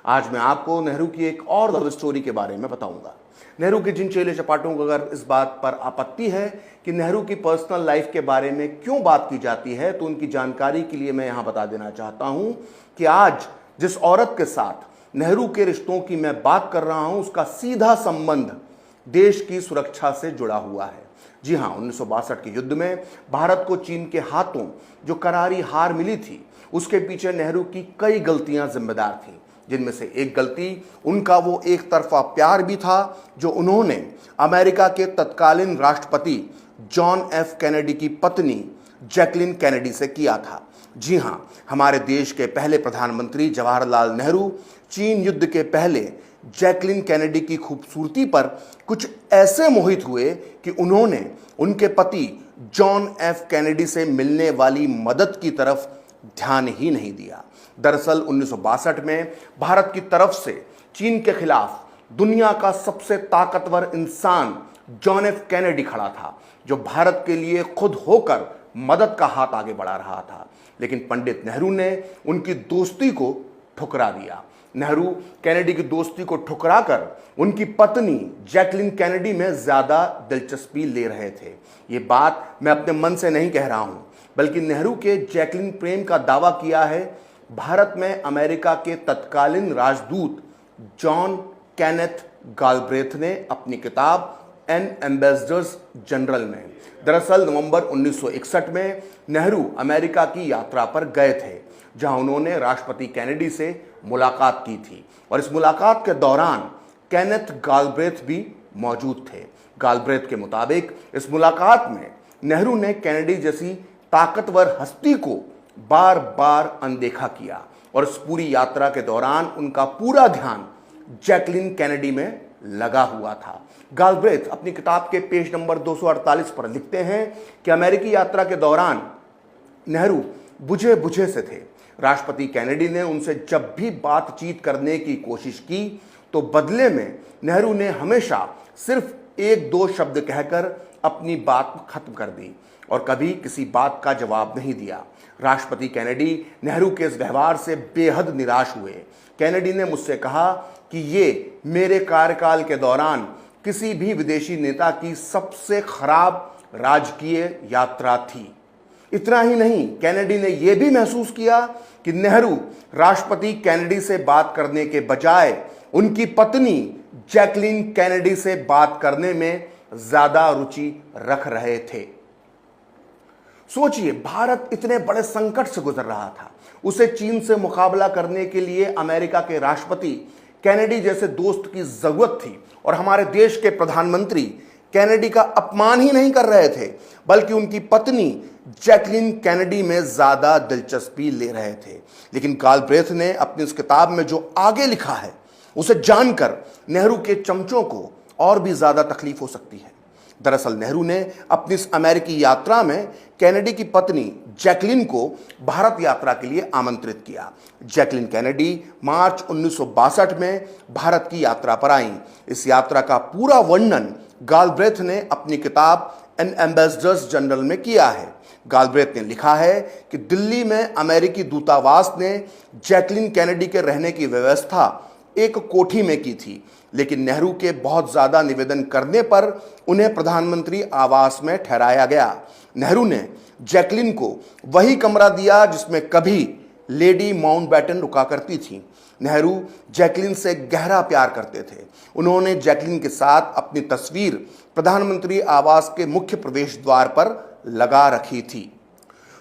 आज मैं आपको नेहरू की एक और लव स्टोरी के बारे में बताऊंगा। नेहरू के जिन चेले चपाटों को अगर इस बात पर आपत्ति है कि नेहरू की पर्सनल लाइफ के बारे में क्यों बात की जाती है, तो उनकी जानकारी के लिए मैं यहां बता देना चाहता हूं कि आज जिस औरत के साथ नेहरू के रिश्तों की मैं बात कर रहा हूं, उसका सीधा संबंध देश की सुरक्षा से जुड़ा हुआ है। जी हां, 1962 के युद्ध में भारत को चीन के हाथों जो करारी हार मिली थी, उसके पीछे नेहरू की कई गलतियां जिम्मेदार थीं, जिनमें से एक गलती उनका वो एक तरफा प्यार भी था जो उन्होंने अमेरिका के तत्कालीन राष्ट्रपति जॉन एफ कैनेडी की पत्नी जैकलिन कैनेडी से किया था। जी हां, हमारे देश के पहले प्रधानमंत्री जवाहरलाल नेहरू चीन युद्ध के पहले जैकलिन कैनेडी की खूबसूरती पर कुछ ऐसे मोहित हुए कि उन्होंने उनके पति जॉन एफ कैनेडी से मिलने वाली मदद की तरफ ध्यान ही नहीं दिया। दरअसल 1962 में भारत की तरफ से चीन के खिलाफ दुनिया का सबसे ताकतवर इंसान जॉन एफ कैनेडी खड़ा था, जो भारत के लिए खुद होकर मदद का हाथ आगे बढ़ा रहा था। लेकिन पंडित नेहरू ने उनकी दोस्ती को ठुकरा दिया। नेहरू कैनेडी की दोस्ती को ठुकराकर उनकी पत्नी जैकलिन कैनेडी में ज्यादा दिलचस्पी ले रहे थे। ये बात मैं अपने मन से नहीं कह रहा हूं, बल्कि नेहरू के जैकलिन प्रेम का दावा किया है भारत में अमेरिका के तत्कालीन राजदूत जॉन केनेथ गालब्रेथ ने अपनी किताब एन एम्बेसडर्स जनरल में। दरअसल नवंबर 1961 में नेहरू अमेरिका की यात्रा पर गए थे, जहां उन्होंने राष्ट्रपति कैनेडी से मुलाकात की थी और इस मुलाकात के दौरान केनेथ गालब्रेथ भी मौजूद थे। गालब्रेथ के मुताबिक इस मुलाकात में नेहरू ने कैनेडी जैसी ताकतवर हस्ती को बार बार अनदेखा किया और इस पूरी यात्रा के दौरान उनका पूरा ध्यान जैकलिन कैनेडी में लगा हुआ था। गालब्रेथ अपनी किताब के पेज नंबर 248 पर लिखते हैं कि अमेरिकी यात्रा के दौरान नेहरू बुझे बुझे से थे। राष्ट्रपति कैनेडी ने उनसे जब भी बातचीत करने की कोशिश की तो बदले में नेहरू ने हमेशा सिर्फ एक दो शब्द कहकर अपनी बात खत्म कर दी और कभी किसी बात का जवाब नहीं दिया। राष्ट्रपति कैनेडी नेहरू के इस व्यवहार से बेहद निराश हुए। कैनेडी ने मुझसे कहा कि ये मेरे कार्यकाल के दौरान किसी भी विदेशी नेता की सबसे खराब राजकीय यात्रा थी। इतना ही नहीं, कैनेडी ने यह भी महसूस किया कि नेहरू राष्ट्रपति कैनेडी से बात करने के बजाय उनकी पत्नी जैकलिन कैनेडी से बात करने में ज्यादा रुचि रख रहे थे। सोचिए, भारत इतने बड़े संकट से गुजर रहा था, उसे चीन से मुकाबला करने के लिए अमेरिका के राष्ट्रपति कैनेडी जैसे दोस्त की जरूरत थी और हमारे देश के प्रधानमंत्री कैनेडी का अपमान ही नहीं कर रहे थे, बल्कि उनकी पत्नी जैकलिन कैनेडी में ज्यादा दिलचस्पी ले रहे थे। लेकिन गालब्रेथ ने अपनी इस किताब में जो आगे लिखा है, उसे जानकर नेहरू के चमचों को और भी ज्यादा तकलीफ हो सकती है। दरअसल नेहरू ने अपनी इस अमेरिकी यात्रा में कैनेडी की पत्नी जैकलिन को भारत यात्रा के लिए आमंत्रित किया। जैकलिन कैनेडी मार्च 1962 में भारत की यात्रा पर आईं। इस यात्रा का पूरा वर्णन गालब्रेथ ने अपनी किताब एन एम्बेसडर्स जनरल में किया है। गालब्रेथ ने लिखा है कि दिल्ली में अमेरिकी दूतावास ने जैकलिन कैनेडी के रहने की व्यवस्था एक कोठी में की थी, लेकिन नेहरू के बहुत ज्यादा निवेदन करने पर उन्हें प्रधानमंत्री आवास में ठहराया गया। नेहरू ने जैकलिन को वही कमरा दिया जिसमें कभी लेडी माउंटबेटन रुका करती थी। नेहरू जैकलिन से गहरा प्यार करते थे। उन्होंने जैकलिन के साथ अपनी तस्वीर प्रधानमंत्री आवास के मुख्य प्रवेश द्वार पर लगा रखी थी।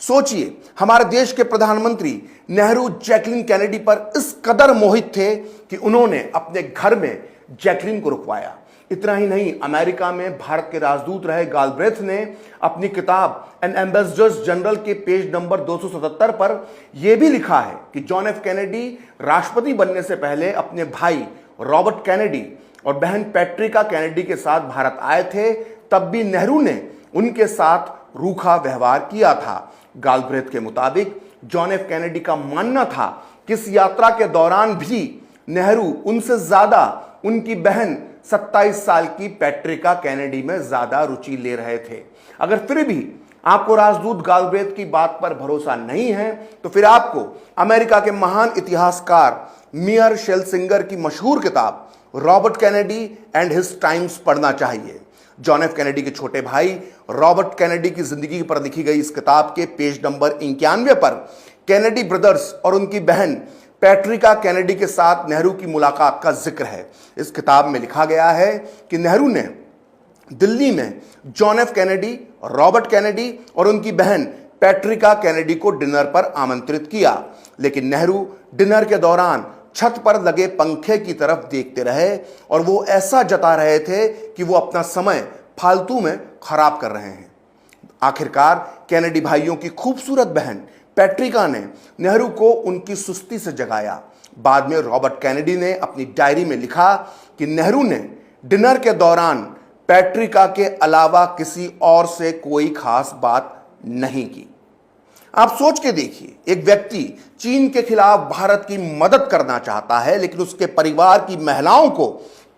सोचिए, हमारे देश के प्रधानमंत्री नेहरू जैकलिन कैनेडी पर इस कदर मोहित थे कि उन्होंने अपने घर में जैकलिन को रुकवाया। इतना ही नहीं, अमेरिका में भारत के राजदूत रहे गालब्रेथ ने अपनी किताब एन एम्बेसडर्स जनरल के पेज नंबर 277 पर यह भी लिखा है कि जॉन एफ कैनेडी राष्ट्रपति बनने से पहले अपने भाई रॉबर्ट कैनेडी और बहन पैट्रिका कैनेडी के साथ भारत आए थे, तब भी नेहरू ने उनके साथ रूखा व्यवहार किया था। गालब्रेथ के मुताबिक जॉन एफ कैनेडी का मानना था कि इस यात्रा के दौरान भी नेहरू उनसे ज्यादा उनकी बहन 27 साल की पैट्रिका कैनेडी में ज्यादा रुचि ले रहे थे। अगर फिर भी आपको राजदूत गालब्रेथ की बात पर भरोसा नहीं है, तो फिर आपको अमेरिका के महान इतिहासकार मियर शेल्सिंगर की मशहूर किताब Robert Kennedy and his times पढ़ना चाहिए। जॉन एफ कैनेडी के छोटे भाई रॉबर्ट कैनेडी की जिंदगी पर लिखी गई इस किताब के पेज नंबर 91 पर कैनेडी ब्रदर्स और उनकी बहन पैट्रिका कैनेडी के साथ नेहरू की मुलाकात का जिक्र है। इस किताब में लिखा गया है कि नेहरू ने दिल्ली में John F Kennedy, Robert Kennedy और उनकी बहन पैट्रिका कैनेडी को डिनर पर आमंत्रित किया, लेकिन नेहरू डिनर के दौरान छत पर लगे पंखे की तरफ देखते रहे और वो ऐसा जता रहे थे कि वो अपना समय फालतू में खराब कर रहे हैं। आखिरकार कैनेडी भाइयों की खूबसूरत बहन पैट्रिका ने नेहरू को उनकी सुस्ती से जगाया। बाद में रॉबर्ट कैनेडी ने अपनी डायरी में लिखा कि नेहरू ने डिनर के दौरान पैट्रिका के अलावा किसी और से कोई खास बात नहीं की। आप सोच के देखिए, एक व्यक्ति चीन के खिलाफ भारत की मदद करना चाहता है, लेकिन उसके परिवार की महिलाओं को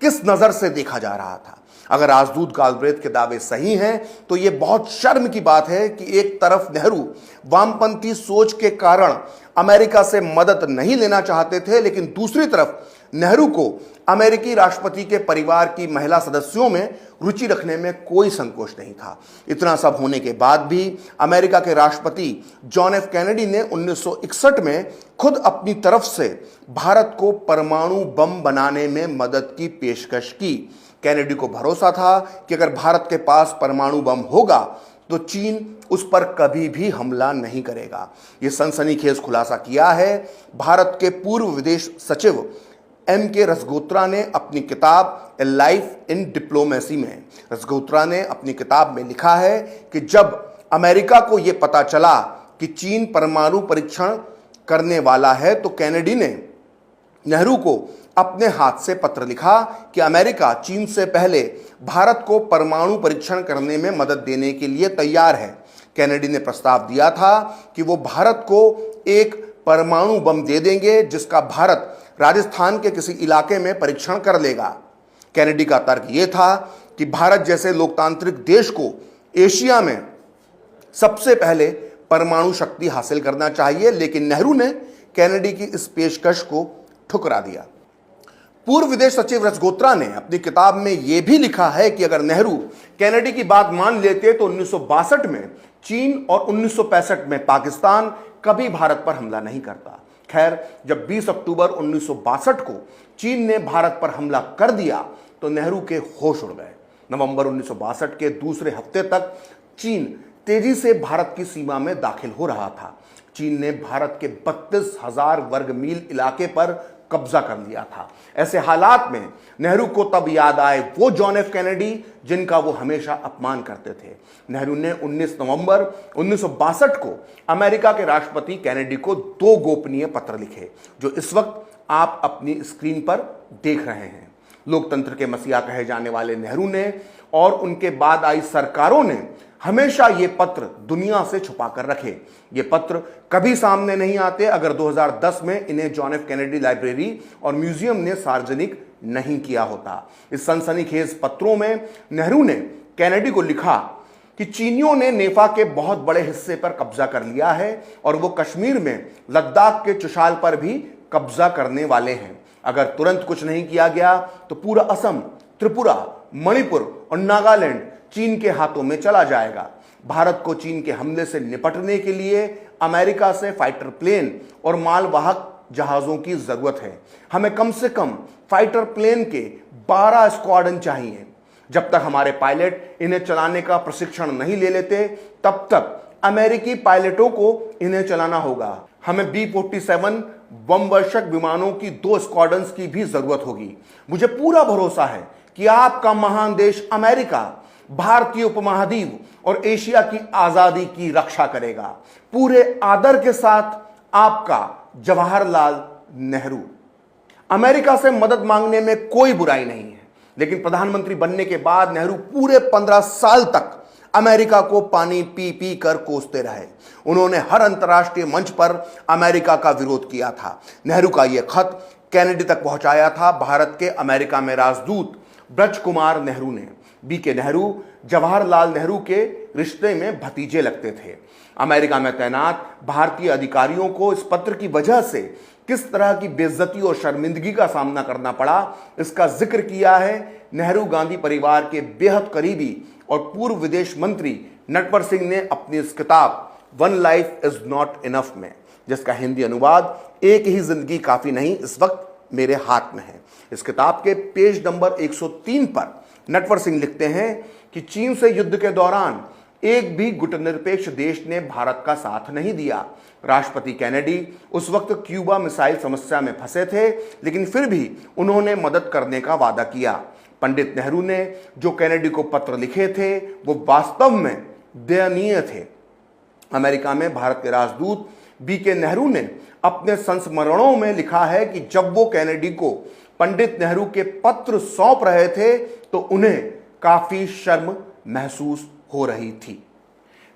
किस नजर से देखा जा रहा था। अगर राजदूत गालब्रेथ के दावे सही हैं तो यह बहुत शर्म की बात है कि एक तरफ नेहरू वामपंथी सोच के कारण अमेरिका से मदद नहीं लेना चाहते थे, लेकिन दूसरी तरफ नेहरू को अमेरिकी राष्ट्रपति के परिवार की महिला सदस्यों में रुचि रखने में कोई संकोच नहीं था। इतना सब होने के बाद भी अमेरिका के राष्ट्रपति जॉन एफ कैनेडी ने 1961 में खुद अपनी तरफ से भारत को परमाणु बम बनाने में मदद की पेशकश की। कैनेडी को भरोसा था कि अगर भारत के पास परमाणु बम होगा तो चीन उस पर कभी भी हमला नहीं करेगा। यह सनसनीखेज खुलासा किया है भारत के पूर्व विदेश सचिव M.K. रसगोत्रा ने अपनी किताब ए लाइफ इन डिप्लोमेसी में। रसगोत्रा ने अपनी किताब में लिखा है कि जब अमेरिका को यह पता चला कि चीन परमाणु परीक्षण करने वाला है तो कैनेडी ने नेहरू को अपने हाथ से पत्र लिखा कि अमेरिका चीन से पहले भारत को परमाणु परीक्षण करने में मदद देने के लिए तैयार है। कैनेडी ने प्रस्ताव दिया था कि वो भारत को एक परमाणु बम दे देंगे जिसका भारत राजस्थान के किसी इलाके में परीक्षण कर लेगा। कैनेडी का तर्क यह था कि भारत जैसे लोकतांत्रिक देश को एशिया में सबसे पहले परमाणु शक्ति हासिल करना चाहिए, लेकिन नेहरू ने कैनेडी की इस पेशकश को ठुकरा दिया। पूर्व विदेश सचिव रसगोत्रा ने अपनी किताब में यह भी लिखा है कि अगर नेहरू कैनेडी की बात मान लेते तो 1962 में चीन और 1965 में पाकिस्तान कभी भारत पर हमला नहीं करता। खैर, जब 20 अक्टूबर 1962 को चीन ने भारत पर हमला कर दिया तो नेहरू के होश उड़ गए। नवंबर 1962 के दूसरे हफ्ते तक चीन तेजी से भारत की सीमा में दाखिल हो रहा था। चीन ने भारत के 32,000 वर्ग मील इलाके पर कब्जा कर लिया था। ऐसे हालात में नेहरू को तब याद आए वो जॉन एफ कैनेडी जिनका वो हमेशा अपमान करते थे। नेहरू ने 19 नवंबर 1962 को अमेरिका के राष्ट्रपति कैनेडी को 2 गोपनीय पत्र लिखे, जो इस वक्त आप अपनी स्क्रीन पर देख रहे हैं। लोकतंत्र के मसीहा कहे जाने वाले नेहरू ने और उनके बाद आई सरकारों ने हमेशा ये पत्र दुनिया से छुपा कर रखे। ये पत्र कभी सामने नहीं आते अगर 2010 में इन्हें जॉन एफ कैनेडी लाइब्रेरी और म्यूजियम ने सार्वजनिक नहीं किया होता। इस सनसनीखेज पत्रों में नेहरू ने कैनेडी को लिखा कि चीनियों ने नेफा के बहुत बड़े हिस्से पर कब्जा कर लिया है और वो कश्मीर में लद्दाख के चुशाल पर भी कब्जा करने वाले हैं। अगर तुरंत कुछ नहीं किया गया तो पूरा असम, त्रिपुरा, मणिपुर और नागालैंड चीन के हाथों में चला जाएगा। भारत को चीन के हमले से निपटने के लिए अमेरिका से फाइटर प्लेन और मालवाहक जहाजों की जरूरत है। हमें कम से कम फाइटर प्लेन के 12 स्क्वाड्रन चाहिए। जब तक हमारे पायलट इन्हें चलाने का प्रशिक्षण नहीं ले लेते तब तक अमेरिकी पायलटों को इन्हें चलाना होगा। हमें B-47 बम वर्षक विमानों की 2 स्क्वाड्रन्स की भी जरूरत होगी। मुझे पूरा भरोसा है कि आपका महान देश अमेरिका भारतीय उपमहाद्वीप और एशिया की आजादी की रक्षा करेगा। पूरे आदर के साथ, आपका जवाहरलाल नेहरू। अमेरिका से मदद मांगने में कोई बुराई नहीं है, लेकिन प्रधानमंत्री बनने के बाद नेहरू पूरे 15 साल तक अमेरिका को पानी पी पी कर कोसते रहे। उन्होंने हर अंतर्राष्ट्रीय मंच पर अमेरिका का विरोध किया था। नेहरू का यह खत कैनेडी तक पहुंचाया था भारत के अमेरिका में राजदूत ब्रज कुमार नेहरू ने। बीके नेहरू जवाहरलाल नेहरू के रिश्ते में भतीजे लगते थे। अमेरिका में तैनात भारतीय अधिकारियों को इस पत्र की वजह से किस तरह की बेइज्जती और शर्मिंदगी का सामना करना पड़ा, इसका जिक्र किया है नेहरू गांधी परिवार के बेहद करीबी और पूर्व विदेश मंत्री नटवर सिंह ने अपनी इस किताब one life is not enough में, जिसका हिंदी अनुवाद एक ही जिंदगी काफी नहीं इस वक्त मेरे हाथ में है। इस किताब के पेज नंबर 103 पर नटवर सिंह लिखते हैं कि चीन से युद्ध के दौरान एक भी गुटनिरपेक्ष देश ने भारत का साथ नहीं दिया। राष्ट्रपति कैनेडी उस वक्त क्यूबा मिसाइल समस्या में फंसे थे, लेकिन फिर भी उन्होंने मदद करने का वादा किया। पंडित नेहरू ने जो कैनेडी को पत्र लिखे थे वो वास्तव में दयनीय थे। अमेरिका में भारत के राजदूत बीके नेहरू ने अपने संस्मरणों में लिखा है कि जब वो कैनेडी को पंडित नेहरू के पत्र सौंप रहे थे तो उन्हें काफी शर्म महसूस हो रही थी।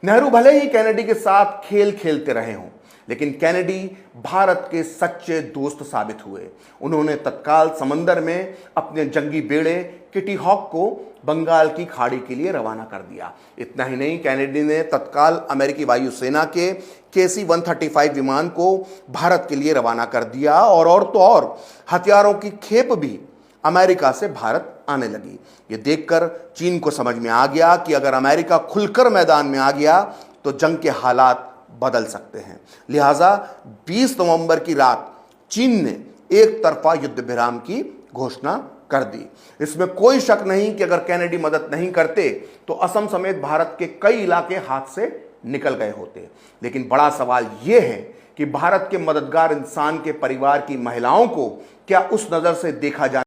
नेहरू भले ही कैनेडी के साथ खेल खेलते रहे हों, लेकिन कैनेडी भारत के सच्चे दोस्त साबित हुए। उन्होंने तत्काल समंदर में अपने जंगी बेड़े किटी हॉक को बंगाल की खाड़ी के लिए रवाना कर दिया। इतना ही नहीं, कैनेडी ने तत्काल अमेरिकी वायुसेना के KC-135 विमान को भारत के लिए रवाना कर दिया और तो और हथियारों की खेप भी अमेरिका से भारत आने लगी। ये देखकर चीन को समझ में आ गया कि अगर अमेरिका खुलकर मैदान में आ गया तो जंग के हालात बदल सकते हैं। लिहाजा 20 नवंबर की रात चीन ने एक तरफा युद्ध विराम की घोषणा कर दी। इसमें कोई शक नहीं कि अगर कैनेडी मदद नहीं करते तो असम समेत भारत के कई इलाके हाथ से निकल गए होते। लेकिन बड़ा सवाल यह है कि भारत के मददगार इंसान के परिवार की महिलाओं को क्या उस नजर से देखा जाए